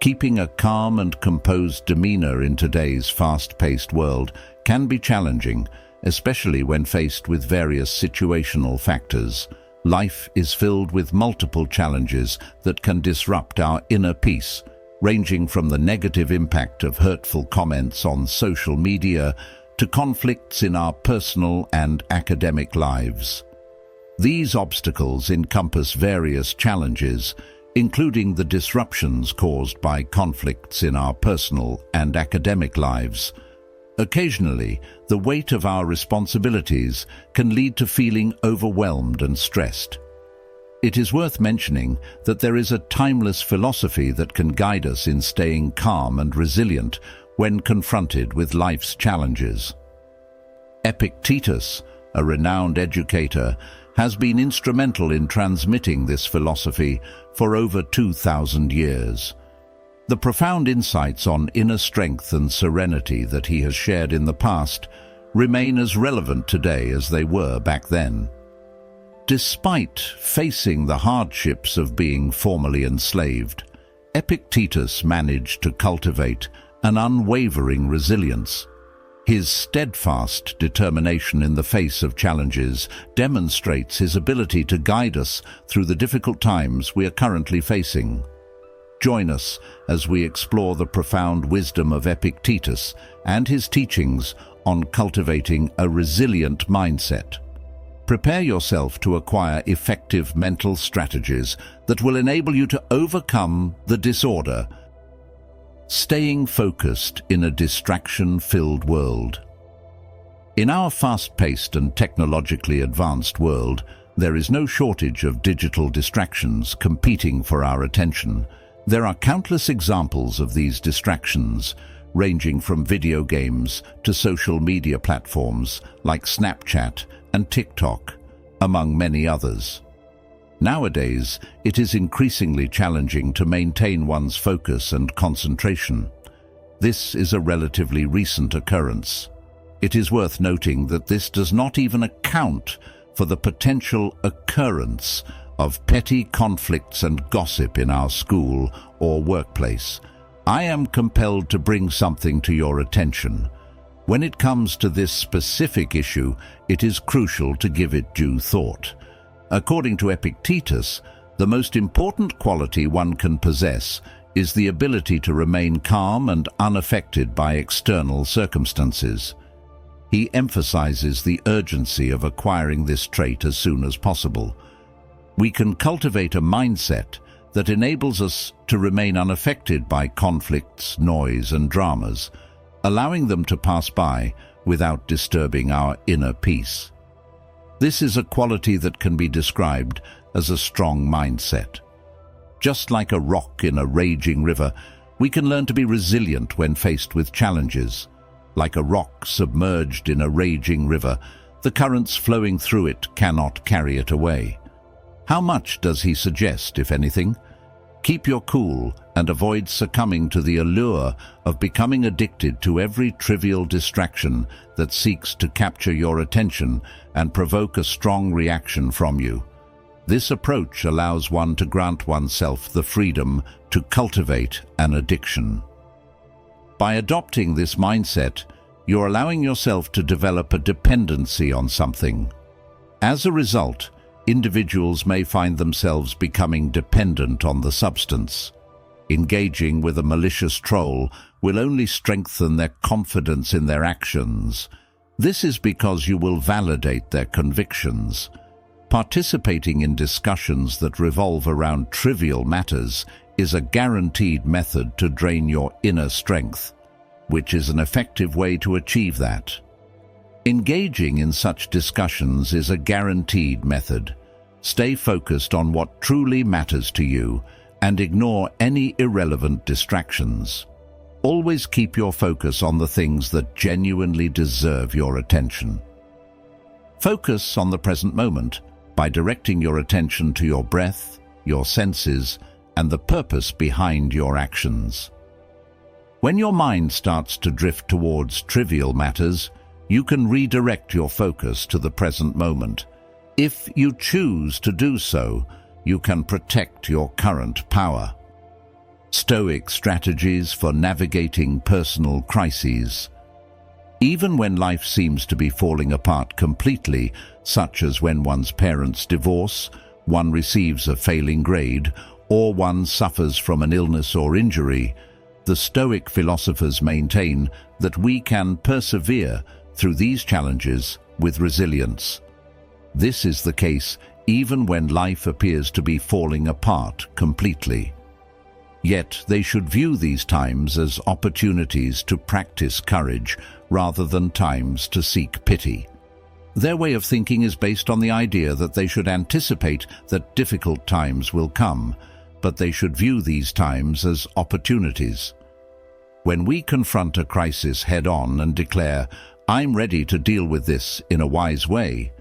Keeping a calm and composed demeanor in today's fast-paced world can be challenging, especially when faced with various situational factors. Life is filled with multiple challenges that can disrupt our inner peace, ranging from the negative impact of hurtful comments on social media to conflicts in our personal and academic lives. These obstacles encompass various challenges, including the disruptions caused by conflicts in our personal and academic lives. Occasionally, the weight of our responsibilities can lead to feeling overwhelmed and stressed. It is worth mentioning that there is a timeless philosophy that can guide us in staying calm and resilient when confronted with life's challenges. Epictetus, a renowned educator, has been instrumental in transmitting this philosophy for over 2,000 years. The profound insights on inner strength and serenity that he has shared in the past remain as relevant today as they were back then. Despite facing the hardships of being formerly enslaved, Epictetus managed to cultivate an unwavering resilience. His steadfast determination in the face of challenges demonstrates his ability to guide us through the difficult times we are currently facing. Join us as we explore the profound wisdom of Epictetus and his teachings on cultivating a resilient mindset. Prepare yourself to acquire effective mental strategies that will enable you to overcome the disorder. Staying focused in a distraction-filled world. In our fast-paced and technologically advanced world, there is no shortage of digital distractions competing for our attention. There are countless examples of these distractions, ranging from video games to social media platforms like Snapchat and TikTok, among many others. Nowadays, it is increasingly challenging to maintain one's focus and concentration. This is a relatively recent occurrence. It is worth noting that this does not even account for the potential occurrence of petty conflicts and gossip in our school or workplace. I am compelled to bring something to your attention. When it comes to this specific issue, it is crucial to give it due thought. According to Epictetus, the most important quality one can possess is the ability to remain calm and unaffected by external circumstances. He emphasizes the urgency of acquiring this trait as soon as possible. We can cultivate a mindset that enables us to remain unaffected by conflicts, noise, and dramas, allowing them to pass by without disturbing our inner peace. This is a quality that can be described as a strong mindset. Just like a rock in a raging river, we can learn to be resilient when faced with challenges. Like a rock submerged in a raging river, the currents flowing through it cannot carry it away. How much does he suggest, if anything? Keep your cool and avoid succumbing to the allure of becoming addicted to every trivial distraction that seeks to capture your attention and provoke a strong reaction from you. This approach allows one to grant oneself the freedom to cultivate an addiction. By adopting this mindset, you're allowing yourself to develop a dependency on something. As a result, individuals may find themselves becoming dependent on the substance. Engaging with a malicious troll will only strengthen their confidence in their actions. This is because you will validate their convictions. Participating in discussions that revolve around trivial matters is a guaranteed method to drain your inner strength, which is an effective way to achieve that. Engaging in such discussions is a guaranteed method. Stay focused on what truly matters to you and ignore any irrelevant distractions. Always keep your focus on the things that genuinely deserve your attention. Focus on the present moment by directing your attention to your breath, your senses, and the purpose behind your actions. When your mind starts to drift towards trivial matters, you can redirect your focus to the present moment. If you choose to do so, you can protect your current power. Stoic strategies for navigating personal crises. Even when life seems to be falling apart completely, such as when one's parents divorce, one receives a failing grade, or one suffers from an illness or injury, the Stoic philosophers maintain that we can persevere through these challenges with resilience. This is the case even when life appears to be falling apart completely. Yet they should view these times as opportunities to practice courage rather than times to seek pity. Their way of thinking is based on the idea that they should anticipate that difficult times will come, but they should view these times as opportunities. When we confront a crisis head-on and declare, "I'm ready to deal with this in a wise way,"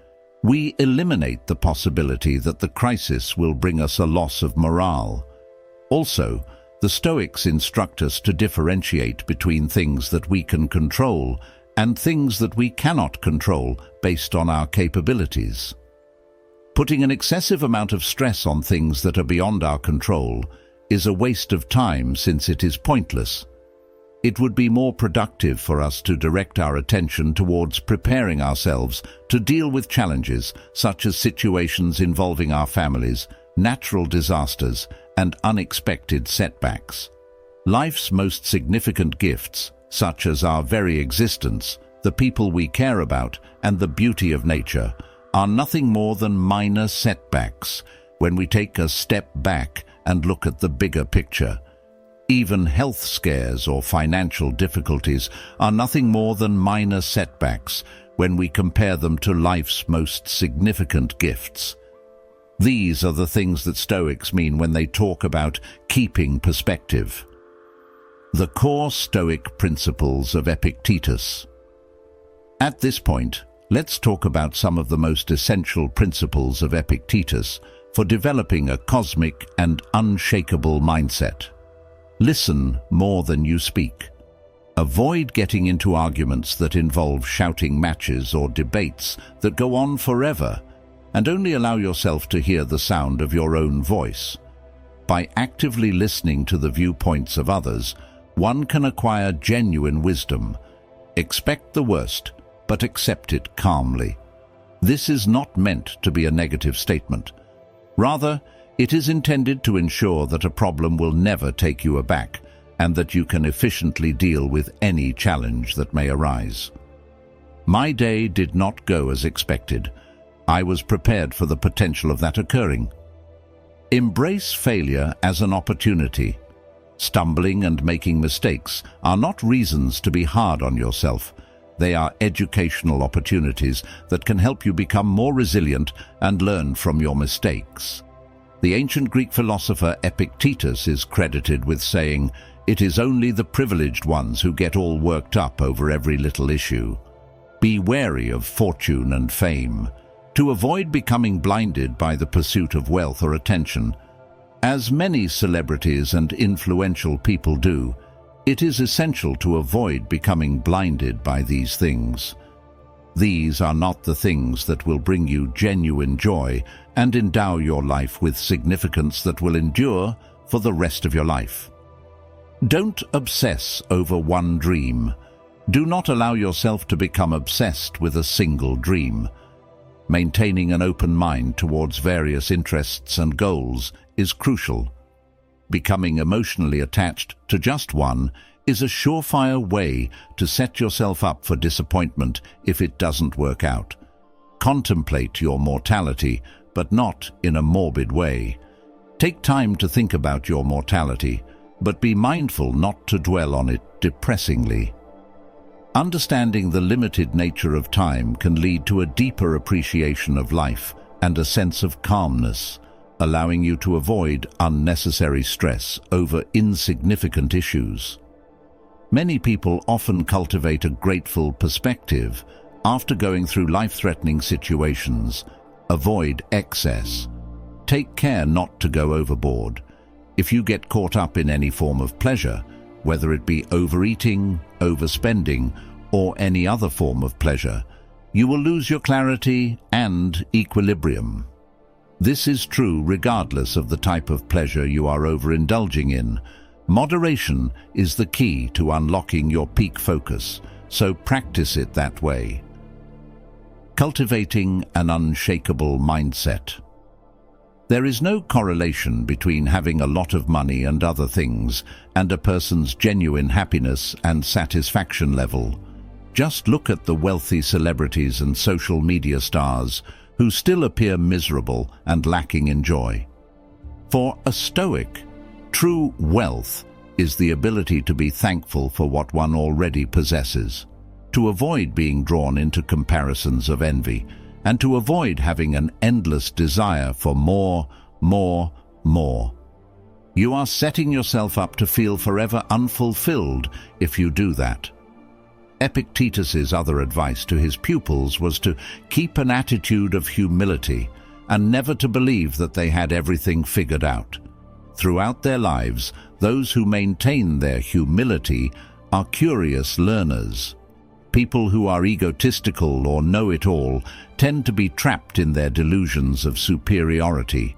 we eliminate the possibility that the crisis will bring us a loss of morale. Also, the Stoics instruct us to differentiate between things that we can control and things that we cannot control based on our capabilities. Putting an excessive amount of stress on things that are beyond our control is a waste of time since it is pointless. It would be more productive for us to direct our attention towards preparing ourselves to deal with challenges such as situations involving our families, natural disasters, and unexpected setbacks. Life's most significant gifts, such as our very existence, the people we care about, and the beauty of nature, are nothing more than minor setbacks when we take a step back and look at the bigger picture. Even health scares or financial difficulties are nothing more than minor setbacks when we compare them to life's most significant gifts. These are the things that Stoics mean when they talk about keeping perspective. The core Stoic principles of Epictetus. At this point, let's talk about some of the most essential principles of Epictetus for developing a cosmic and unshakable mindset. Listen more than you speak. Avoid getting into arguments that involve shouting matches or debates that go on forever, and only allow yourself to hear the sound of your own voice. By actively listening to the viewpoints of others, one can acquire genuine wisdom. Expect the worst, but accept it calmly. This is not meant to be a negative statement. Rather, it is intended to ensure that a problem will never take you aback and that you can efficiently deal with any challenge that may arise. My day did not go as expected. I was prepared for the potential of that occurring. Embrace failure as an opportunity. Stumbling and making mistakes are not reasons to be hard on yourself. They are educational opportunities that can help you become more resilient and learn from your mistakes. The ancient Greek philosopher Epictetus is credited with saying, "It is only the privileged ones who get all worked up over every little issue." Be wary of fortune and fame. To avoid becoming blinded by the pursuit of wealth or attention, as many celebrities and influential people do, it is essential to avoid becoming blinded by these things. These are not the things that will bring you genuine joy and endow your life with significance that will endure for the rest of your life. Don't obsess over one dream. Do not allow yourself to become obsessed with a single dream. Maintaining an open mind towards various interests and goals is crucial. Becoming emotionally attached to just one is a surefire way to set yourself up for disappointment if it doesn't work out. Contemplate your mortality, but not in a morbid way. Take time to think about your mortality, but be mindful not to dwell on it depressingly. Understanding the limited nature of time can lead to a deeper appreciation of life and a sense of calmness, allowing you to avoid unnecessary stress over insignificant issues. Many people often cultivate a grateful perspective after going through life-threatening situations. Avoid excess. Take care not to go overboard. If you get caught up in any form of pleasure, whether it be overeating, overspending, or any other form of pleasure, you will lose your clarity and equilibrium. This is true regardless of the type of pleasure you are overindulging in. Moderation is the key to unlocking your peak focus, so practice it that way. Cultivating an unshakable mindset. There is no correlation between having a lot of money and other things and a person's genuine happiness and satisfaction level. Just look at the wealthy celebrities and social media stars who still appear miserable and lacking in joy. For a Stoic, true wealth is the ability to be thankful for what one already possesses, to avoid being drawn into comparisons of envy, and to avoid having an endless desire for more. You are setting yourself up to feel forever unfulfilled if you do that. Epictetus's other advice to his pupils was to keep an attitude of humility and never to believe that they had everything figured out. Throughout their lives, those who maintain their humility are curious learners. People who are egotistical or know-it-all tend to be trapped in their delusions of superiority.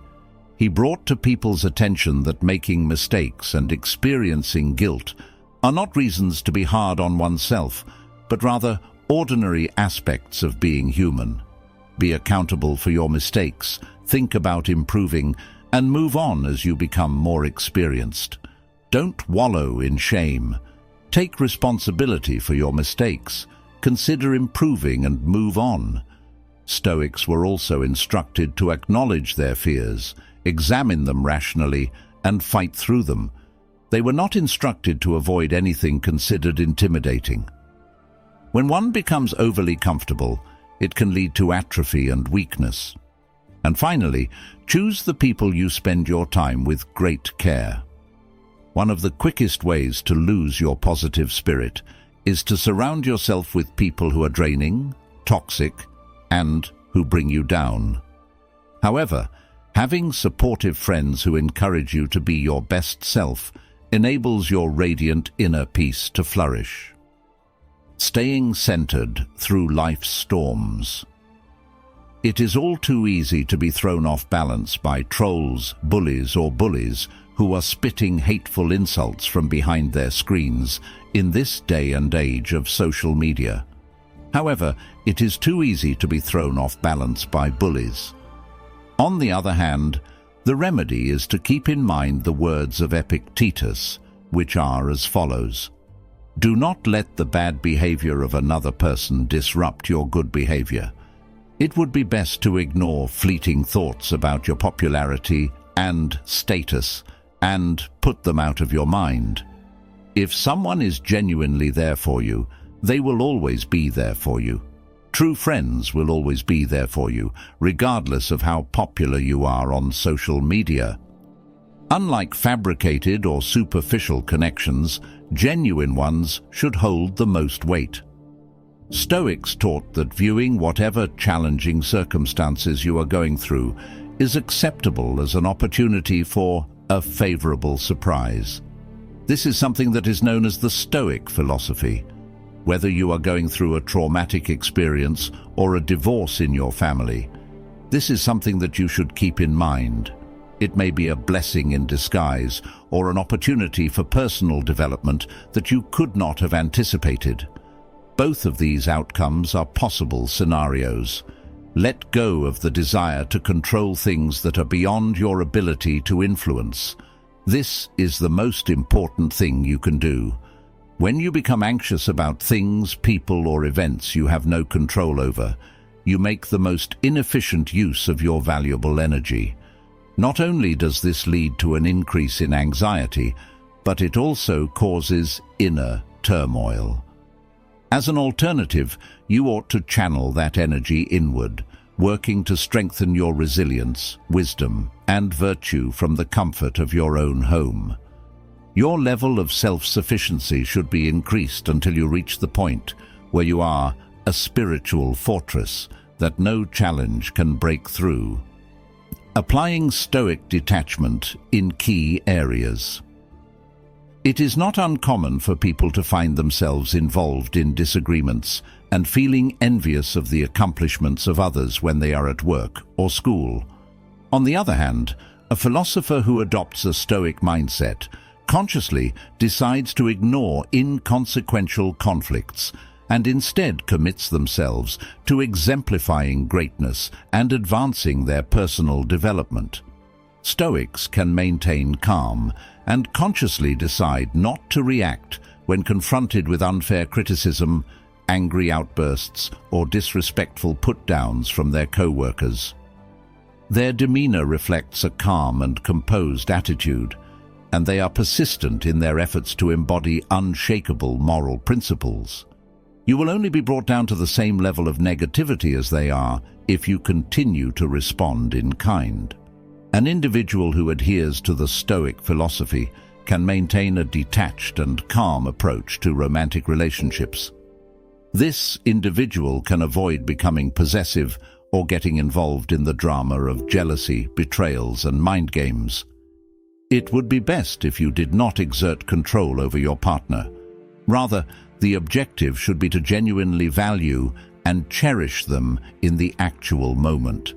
He brought to people's attention that making mistakes and experiencing guilt are not reasons to be hard on oneself, but rather ordinary aspects of being human. Be accountable for your mistakes, think about improving, and move on as you become more experienced. Don't wallow in shame. Take responsibility for your mistakes. Consider improving and move on. Stoics were also instructed to acknowledge their fears, examine them rationally, and fight through them. They were not instructed to avoid anything considered intimidating. When one becomes overly comfortable, it can lead to atrophy and weakness. And finally, choose the people you spend your time with great care. One of the quickest ways to lose your positive spirit is to surround yourself with people who are draining, toxic, and who bring you down. However, having supportive friends who encourage you to be your best self enables your radiant inner peace to flourish. Staying centered through life's storms. It is all too easy to be thrown off balance by trolls, bullies, who are spitting hateful insults from behind their screens in this day and age of social media. However, it is too easy to be thrown off balance by bullies. On the other hand, the remedy is to keep in mind the words of Epictetus, which are as follows: "Do not let the bad behavior of another person disrupt your good behavior. It would be best to ignore fleeting thoughts about your popularity and status and put them out of your mind. If someone is genuinely there for you, they will always be there for you. True friends will always be there for you, regardless of how popular you are on social media. Unlike fabricated or superficial connections, genuine ones should hold the most weight." Stoics taught that viewing whatever challenging circumstances you are going through is acceptable as an opportunity for a favorable surprise. This is something that is known as the Stoic philosophy. Whether you are going through a traumatic experience or a divorce in your family, this is something that you should keep in mind. It may be a blessing in disguise or an opportunity for personal development that you could not have anticipated. Both of these outcomes are possible scenarios. Let go of the desire to control things that are beyond your ability to influence. This is the most important thing you can do. When you become anxious about things, people, or events you have no control over, you make the most inefficient use of your valuable energy. Not only does this lead to an increase in anxiety, but it also causes inner turmoil. As an alternative, you ought to channel that energy inward, working to strengthen your resilience, wisdom, and virtue from the comfort of your own home. Your level of self-sufficiency should be increased until you reach the point where you are a spiritual fortress that no challenge can break through. Applying Stoic detachment in key areas. It is not uncommon for people to find themselves involved in disagreements and feeling envious of the accomplishments of others when they are at work or school. On the other hand, a philosopher who adopts a Stoic mindset consciously decides to ignore inconsequential conflicts and instead commits themselves to exemplifying greatness and advancing their personal development. Stoics can maintain calm and consciously decide not to react when confronted with unfair criticism, angry outbursts, or disrespectful put-downs from their co-workers. Their demeanor reflects a calm and composed attitude, and they are persistent in their efforts to embody unshakable moral principles. You will only be brought down to the same level of negativity as they are if you continue to respond in kind. An individual who adheres to the Stoic philosophy can maintain a detached and calm approach to romantic relationships. This individual can avoid becoming possessive or getting involved in the drama of jealousy, betrayals, and mind games. It would be best if you did not exert control over your partner. Rather, the objective should be to genuinely value and cherish them in the actual moment.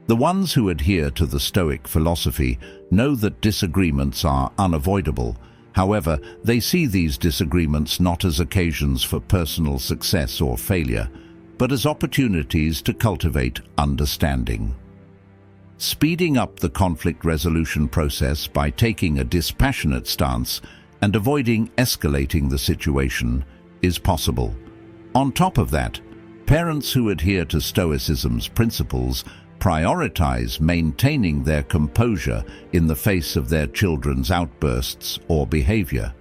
The ones who adhere to the Stoic philosophy know that disagreements are unavoidable. However, they see these disagreements not as occasions for personal success or failure, but as opportunities to cultivate understanding. Speeding up the conflict resolution process by taking a dispassionate stance and avoiding escalating the situation is possible. On top of that, parents who adhere to Stoicism's principles prioritize maintaining their composure in the face of their children's outbursts or behavior.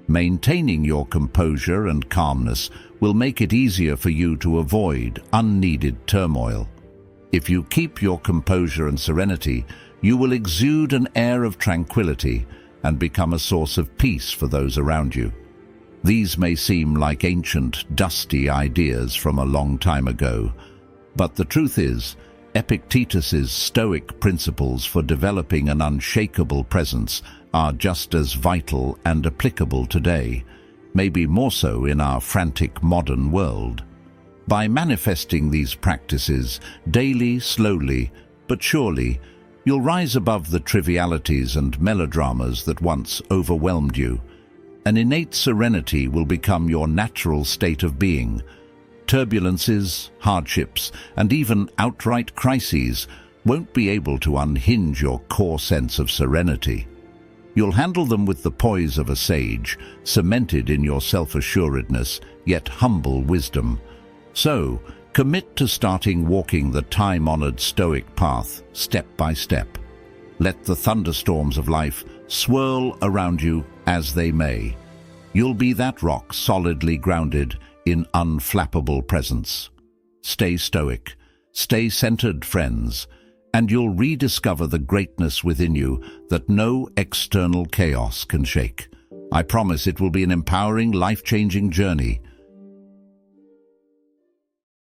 Maintaining your composure and calmness will make it easier for you to avoid unneeded turmoil. If you keep your composure and serenity, you will exude an air of tranquility and become a source of peace for those around you. These may seem like ancient, dusty ideas from a long time ago, but the truth is, Epictetus's Stoic principles for developing an unshakable presence are just as vital and applicable today, maybe more so in our frantic modern world. By manifesting these practices daily, slowly, but surely, you'll rise above the trivialities and melodramas that once overwhelmed you. An innate serenity will become your natural state of being. Turbulences, hardships, and even outright crises won't be able to unhinge your core sense of serenity. You'll handle them with the poise of a sage, cemented in your self-assuredness, yet humble wisdom. So, commit to starting walking the time-honored Stoic path, step by step. Let the thunderstorms of life swirl around you as they may. You'll be that rock solidly grounded in unflappable presence. Stay stoic, stay centered, friends, and you'll rediscover the greatness within you that no external chaos can shake. I promise it will be an empowering, life-changing journey,